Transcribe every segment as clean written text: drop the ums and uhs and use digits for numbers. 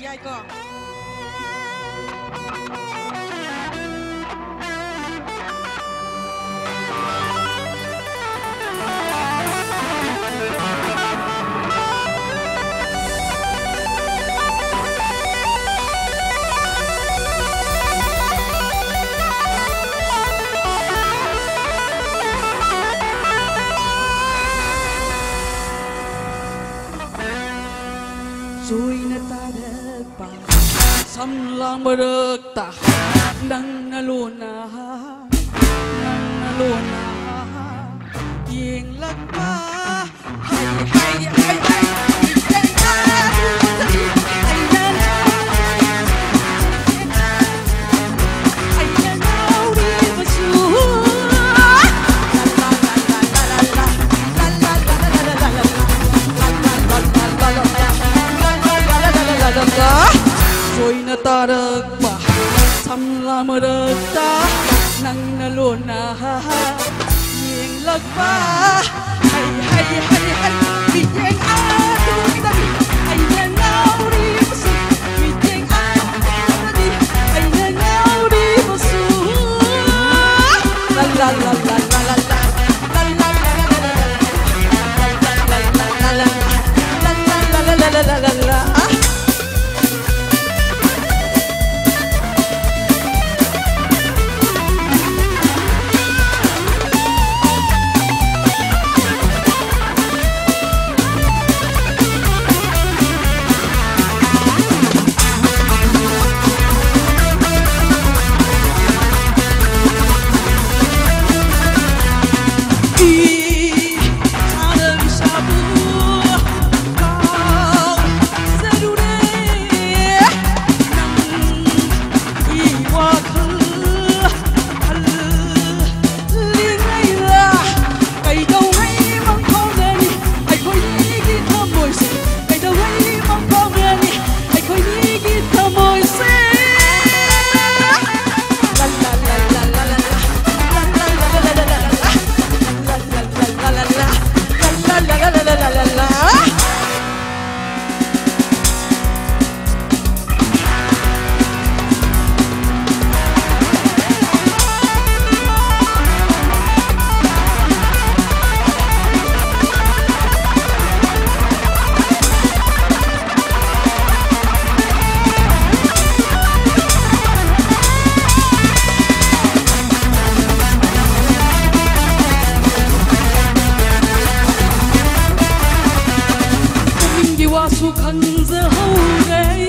Yai ko. Rồi na ta được ba xăm lang bờ được ta nang na luna yên lắc ba hay hay hay hay rồi na ta được ba xăm la mơ được ta nang na luôn na nhìn lắc ba hay hay hay hay vì tiếng ai cũng ta đi hay nên nhau đi một sự vì tiếng ai cũng ta đi hay nên nhau đi một sự la la la la la la la la la su khăn giờ hậu đây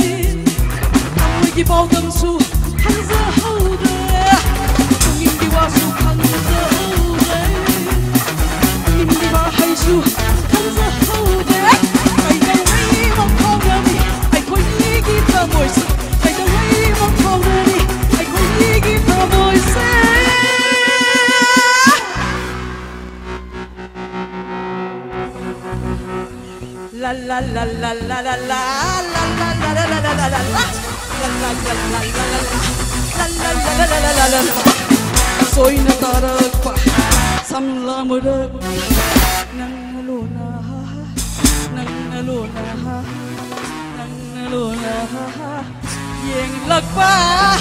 người đi bao tâm su khăn giờ hậu đây người đi qua su khăn giờ hậu đây người đi qua hay su khăn giờ hậu đây ngày đầu ấy mong không ra đi ai khôi nghĩ khi ta mồi sự ngày đầu ấy mong không ra đi ai khôi nghĩ khi ta mồi sẽ la la la la la la la la la la la la la la rồi na ta được pa sam la mơ được nang luna yên lạc ba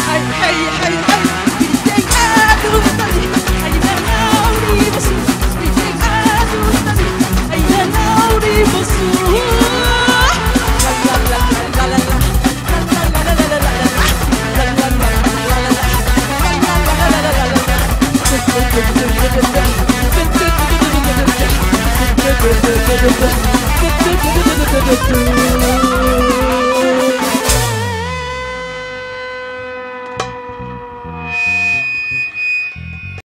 hay hay hay hay vì tiếng ai cũng ta đi hay là nhau đi một sự vì tiếng ai cũng ta đi hay là nhau đi một sự la la la la la la